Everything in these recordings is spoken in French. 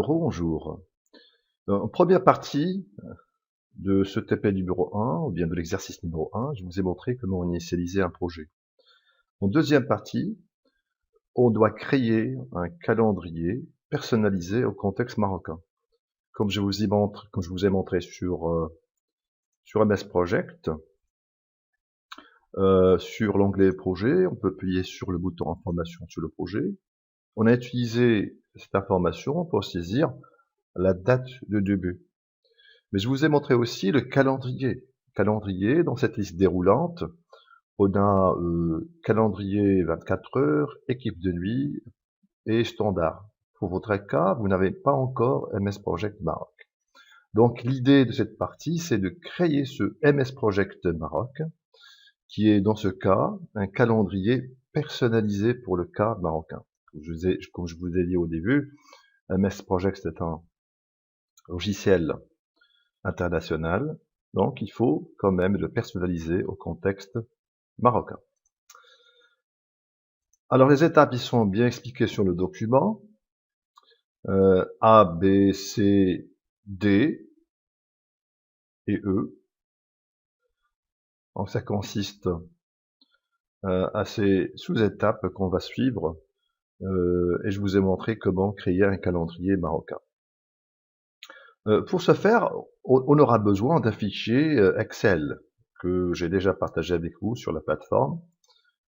Bonjour. En première partie de ce TP numéro 1, ou bien de l'exercice numéro 1, je vous ai montré comment initialiser un projet. En deuxième partie, on doit créer un calendrier personnalisé au contexte marocain. Comme je vous ai montré sur MS Project, sur l'onglet projet, on peut appuyer sur le bouton information sur le projet. On a utilisé cette information pour saisir la date de début. Mais je vous ai montré aussi le calendrier. Calendrier, dans cette liste déroulante, on a calendrier 24 heures, équipe de nuit et standard. Pour votre cas, vous n'avez pas encore MS Project Maroc. Donc l'idée de cette partie, c'est de créer ce MS Project Maroc, qui est dans ce cas un calendrier personnalisé pour le cas marocain. Comme je vous ai dit au début, MS Project est un logiciel international, donc il faut quand même le personnaliser au contexte marocain. Alors les étapes, ils sont bien expliquées sur le document. A, B, C, D et E. Donc ça consiste à ces sous-étapes qu'on va suivre, et je vous ai montré comment créer un calendrier marocain. Pour ce faire, on aura besoin d'un fichier Excel que j'ai déjà partagé avec vous sur la plateforme.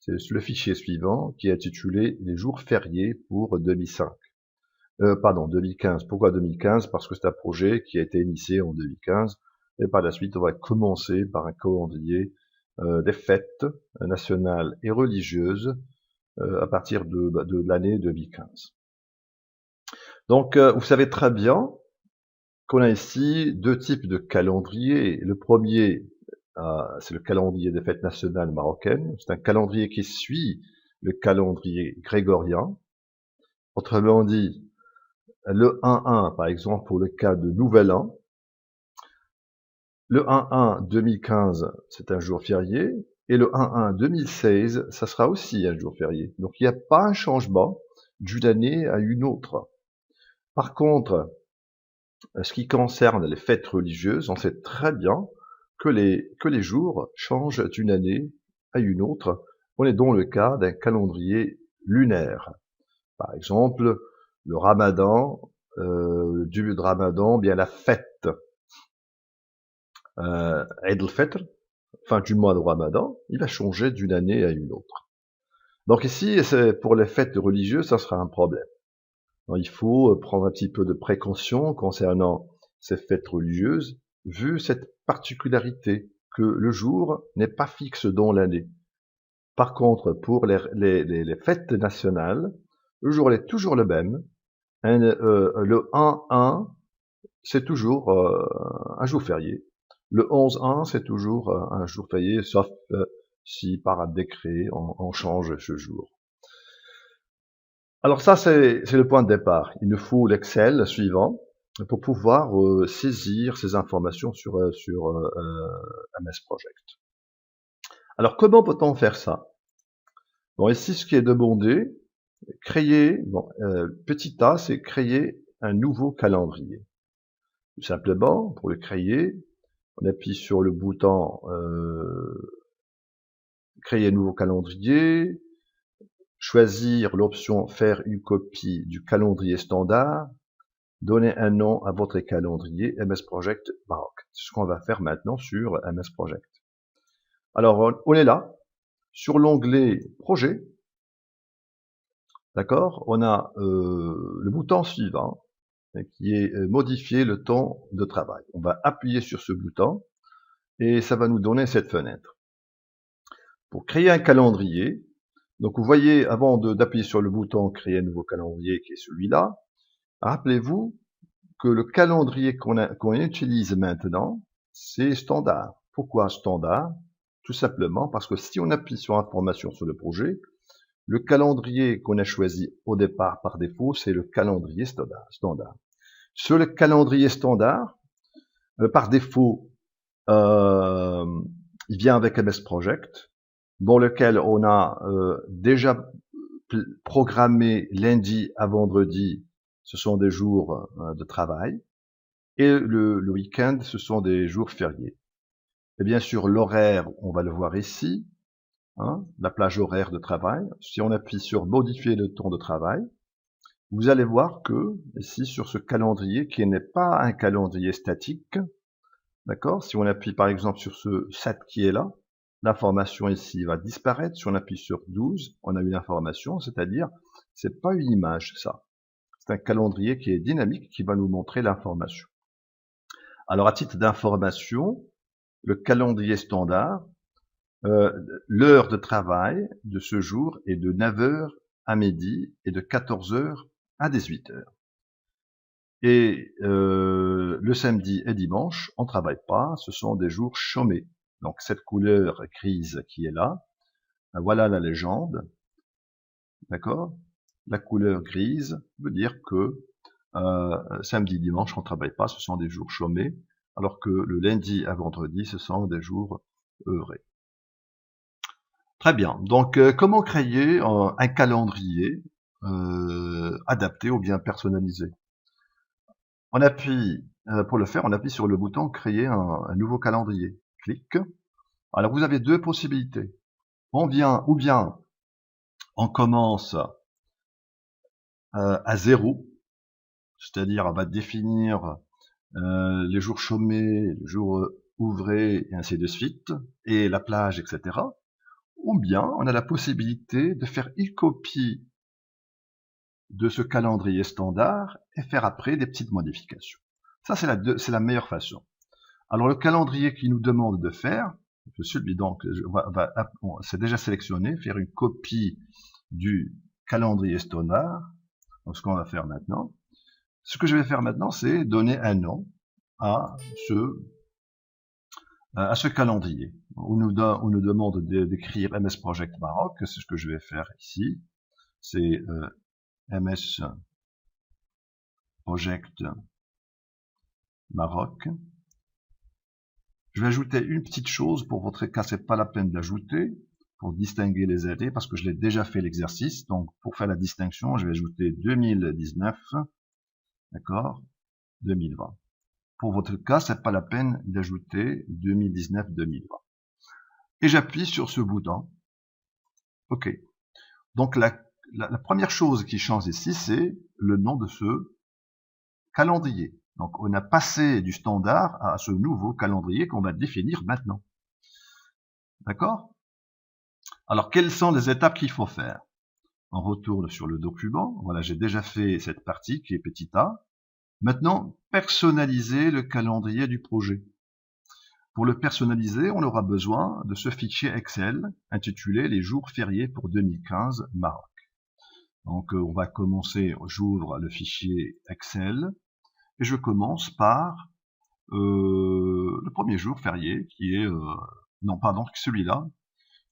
C'est le fichier suivant qui est intitulé « Les jours fériés pour 2005 ». 2015. Pourquoi 2015? Parce que c'est un projet qui a été initié en 2015 et par la suite on va commencer par un calendrier des fêtes nationales et religieuses à partir de l'année 2015. Donc vous savez très bien qu'on a ici deux types de calendriers. Le premier, c'est le calendrier des fêtes nationales marocaines. C'est un calendrier qui suit le calendrier grégorien. Autrement dit, le 1-1, par exemple, pour le cas de Nouvel An. Le 1-1 2015, c'est un jour férié. Et le 1-1 2016, ça sera aussi un jour férié. Donc il n'y a pas un changement d'une année à une autre. Par contre, ce qui concerne les fêtes religieuses, on sait très bien que les jours changent d'une année à une autre. On est dans le cas d'un calendrier lunaire. Par exemple, le Ramadan, le début de Ramadan, bien la fête Eid al-Fitr, fin du mois de Ramadan, il va changer d'une année à une autre. Donc ici, pour les fêtes religieuses, ça sera un problème. Donc, il faut prendre un petit peu de précaution concernant ces fêtes religieuses, vu cette particularité que le jour n'est pas fixe dans l'année. Par contre, pour les fêtes nationales, le jour est toujours le même. Le 1-1, c'est toujours un jour férié. Le 11-1, c'est toujours un jour férié, sauf si par un décret, on change ce jour. Alors ça, c'est le point de départ. Il nous faut l'Excel suivant pour pouvoir saisir ces informations sur MS Project. Alors, comment peut-on faire ça? Bon, ici, ce qui est demandé, petit a, c'est créer un nouveau calendrier. Tout simplement, pour le créer, on appuie sur le bouton créer un nouveau calendrier, choisir l'option faire une copie du calendrier standard, donner un nom à votre calendrier MS Project Maroc. C'est ce qu'on va faire maintenant sur MS Project. Alors, on est là, sur l'onglet projet. D'accord? On a le bouton suivant, qui est modifier le temps de travail. On va appuyer sur ce bouton et ça va nous donner cette fenêtre. Pour créer un calendrier, donc vous voyez, avant d'appuyer sur le bouton créer un nouveau calendrier qui est celui-là, rappelez-vous que le calendrier qu'on utilise maintenant, c'est standard. Pourquoi standard? Tout simplement parce que si on appuie sur information sur le projet, le calendrier qu'on a choisi au départ par défaut, c'est le calendrier standard. Sur le calendrier standard, par défaut, il vient avec MS Project, dans lequel on a déjà programmé lundi à vendredi ce sont des jours de travail, et le week-end, ce sont des jours fériés. Et bien sûr, l'horaire, on va le voir ici, hein, la plage horaire de travail. Si on appuie sur modifier le temps de travail, vous allez voir que, ici, sur ce calendrier, qui n'est pas un calendrier statique, d'accord? Si on appuie par exemple sur ce 7 qui est là, l'information ici va disparaître. Si on appuie sur 12, on a une information, c'est-à-dire, c'est pas une image, ça. C'est un calendrier qui est dynamique, qui va nous montrer l'information. Alors, à titre d'information, le calendrier standard, l'heure de travail de ce jour est de 9h à midi et de 14h à 18h. Et le samedi et dimanche, on ne travaille pas, ce sont des jours chômés. Donc cette couleur grise qui est là, voilà la légende, d'accord? La couleur grise veut dire que samedi, dimanche, on ne travaille pas, ce sont des jours chômés, alors que le lundi à vendredi, ce sont des jours heureux. Très bien. Donc comment créer un calendrier adapté ou bien personnalisé? On appuie, pour le faire, on appuie sur le bouton créer un nouveau calendrier. Clic. Alors vous avez deux possibilités. Ou bien on commence à 0, c'est-à-dire on va définir les jours chômés, les jours ouvrés, et ainsi de suite, et la plage, etc. Ou bien on a la possibilité de faire une copie de ce calendrier standard et faire après des petites modifications. Ça, c'est la meilleure façon. Alors, le calendrier qui nous demande de faire, celui donc, c'est déjà sélectionné, faire une copie du calendrier standard. Donc, ce qu'on va faire maintenant, ce que je vais faire maintenant, c'est donner un nom à ce calendrier. On nous demande d'écrire MS Project Maroc, c'est ce que je vais faire ici. C'est MS Project Maroc. Je vais ajouter une petite chose, pour votre cas, c'est pas la peine d'ajouter, pour distinguer les années, parce que je l'ai déjà fait l'exercice. Donc, pour faire la distinction, je vais ajouter 2019, d'accord, 2020. Pour votre cas, c'est pas la peine d'ajouter 2019-2020. Et j'appuie sur ce bouton. OK. Donc, la première chose qui change ici, c'est le nom de ce calendrier. Donc, on a passé du standard à ce nouveau calendrier qu'on va définir maintenant. D'accord? Alors, quelles sont les étapes qu'il faut faire? On retourne sur le document. Voilà, j'ai déjà fait cette partie qui est petit a. Maintenant, personnaliser le calendrier du projet. Pour le personnaliser, on aura besoin de ce fichier Excel intitulé « Les jours fériés pour 2015 Maroc ». Donc, on va commencer, j'ouvre le fichier Excel. Et je commence par le premier jour férié, qui est, celui-là,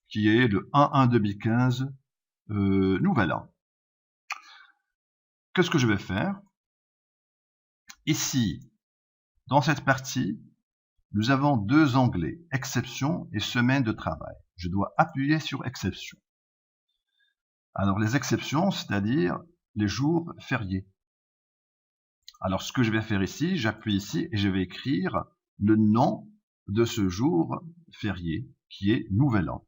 qui est le 1-1-2015, Nouvel An. Qu'est-ce que je vais faire? Ici, dans cette partie, nous avons deux onglets, exception et semaine de travail. Je dois appuyer sur exception. Alors, les exceptions, c'est-à-dire les jours fériés. Alors, ce que je vais faire ici, j'appuie ici et je vais écrire le nom de ce jour férié, qui est Nouvel An.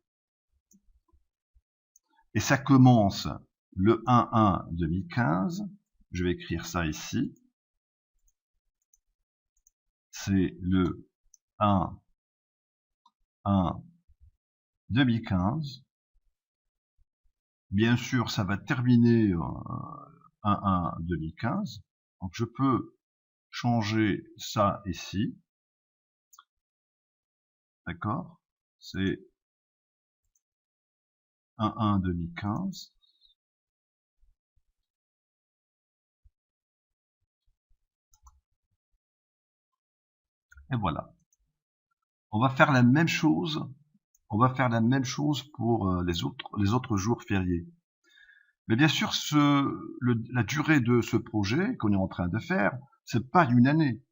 Et ça commence le 1-1-2015. Je vais écrire ça ici. C'est le 1-1-2015. Bien sûr, ça va terminer 1-1-2015. Donc, je peux changer ça ici. D'accord? C'est 1-1-2015. Et voilà. On va faire la même chose. On va faire la même chose pour les autres jours fériés. Mais bien sûr, la durée de ce projet qu'on est en train de faire, c'est pas une année.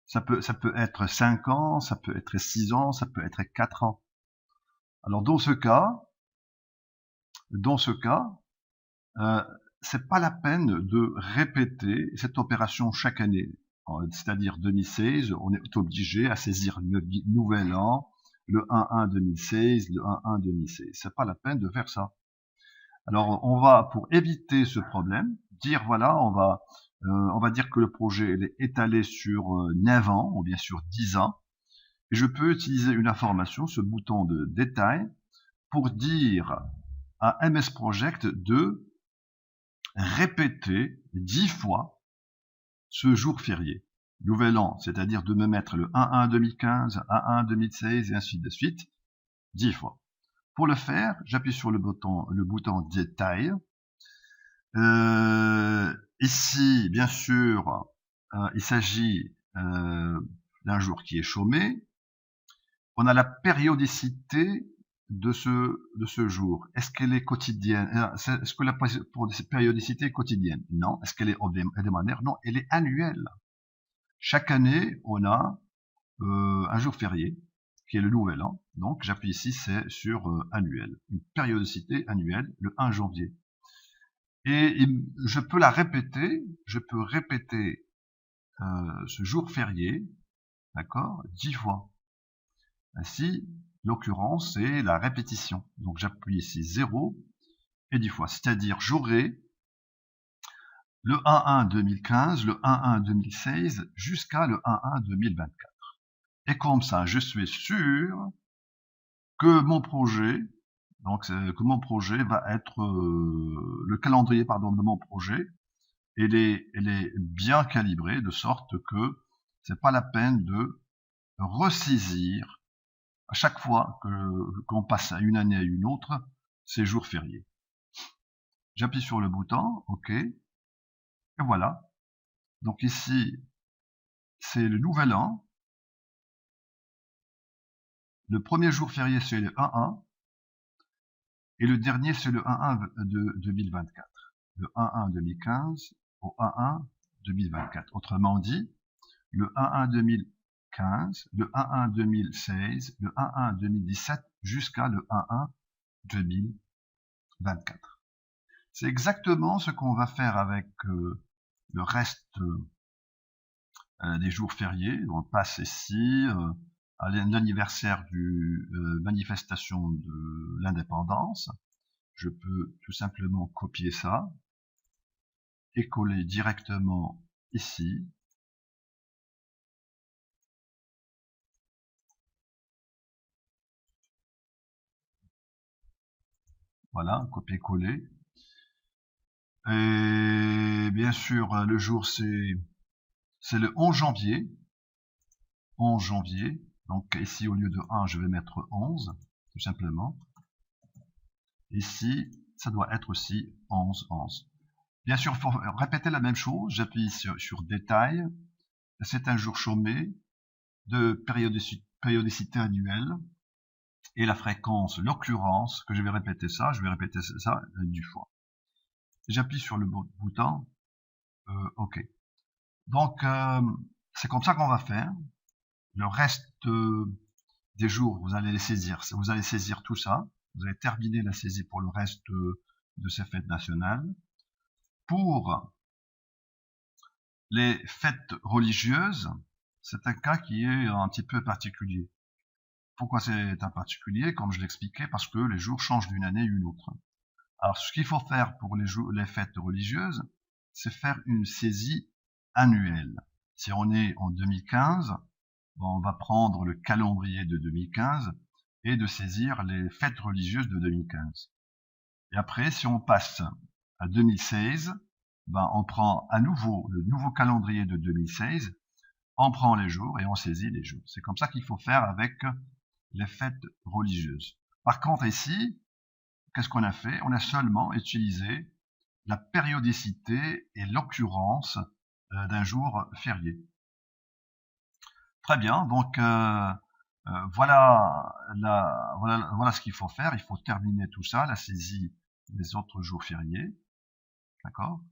Ça peut être 5 ans, ça peut être 6 ans, ça peut être 4 ans. Alors dans ce cas, c'est pas la peine de répéter cette opération chaque année. C'est-à-dire 2016, on est obligé à saisir le nouvel an, le 1-1 2016, le 1-1 2016. C'est pas la peine de faire ça. Alors, on va, pour éviter ce problème, dire voilà, on va dire que le projet est étalé sur 9 ans, ou bien sur 10 ans, et je peux utiliser une information, ce bouton de détail, pour dire à MS Project de répéter 10 fois ce jour férié. Nouvel an, c'est-à-dire de me mettre le 1-1 2015, 1-1 2016, et ainsi de suite, 10 fois. Pour le faire, j'appuie sur le bouton détail. Ici, bien sûr, il s'agit d'un jour qui est chômé. On a la périodicité de ce jour. Est-ce qu'elle est quotidienne? Est-ce que la périodicité est quotidienne? Non. Est-ce qu'elle est hebdomadaire? Non, elle est annuelle. Chaque année, on a un jour férié, qui est le nouvel an. Donc, j'appuie ici, c'est sur annuel. Une périodicité annuelle, le 1 janvier. Et je peux la répéter, je peux répéter ce jour férié, d'accord, 10 fois. Ainsi, l'occurrence, c'est la répétition. Donc, j'appuie ici 0 et 10 fois. C'est-à-dire, j'aurai le 1-1 2015, le 1-1 2016, jusqu'à le 1-1 2024. Et comme ça, je suis sûr que mon projet, va être le calendrier de mon projet, elle est bien calibrée de sorte que c'est pas la peine de ressaisir à chaque fois qu'on passe à une année à une autre ces jours fériés. J'appuie sur le bouton OK et voilà. Donc ici c'est le nouvel an. Le premier jour férié, c'est le 1-1. Et le dernier, c'est le 1-1 de 2024. Le 1-1 2015 au 1-1 2024. Autrement dit, le 1-1 2015, le 1-1 2016, le 1-1 2017 jusqu'à le 1-1 2024. C'est exactement ce qu'on va faire avec le reste des jours fériés. On passe ici à l'anniversaire du manifestation de l'indépendance. Je peux tout simplement copier ça et coller directement ici. Voilà, copier-coller. Et bien sûr, le jour c'est le 11 janvier. 11 janvier. Donc ici, au lieu de 1, je vais mettre 11, tout simplement. Ici, ça doit être aussi 11, 11. Bien sûr, il faut répéter la même chose. J'appuie sur détail. C'est un jour chômé de périodicité annuelle. Et la fréquence, l'occurrence, que je vais répéter ça 10 fois. J'appuie sur le bouton OK. Donc, c'est comme ça qu'on va faire. Le reste des jours, vous allez les saisir. Vous allez saisir tout ça. Vous allez terminer la saisie pour le reste de ces fêtes nationales. Pour les fêtes religieuses, c'est un cas qui est un petit peu particulier. Pourquoi c'est un particulier? Comme je l'expliquais, parce que les jours changent d'une année à une autre. Alors, ce qu'il faut faire pour les fêtes religieuses, c'est faire une saisie annuelle. Si on est en 2015, on va prendre le calendrier de 2015 et de saisir les fêtes religieuses de 2015. Et après, si on passe à 2016, on prend à nouveau le nouveau calendrier de 2016, on prend les jours et on saisit les jours. C'est comme ça qu'il faut faire avec les fêtes religieuses. Par contre, ici, qu'est-ce qu'on a fait? On a seulement utilisé la périodicité et l'occurrence d'un jour férié. Très bien, donc voilà ce qu'il faut faire. Il faut terminer tout ça, la saisie des autres jours fériés. D'accord?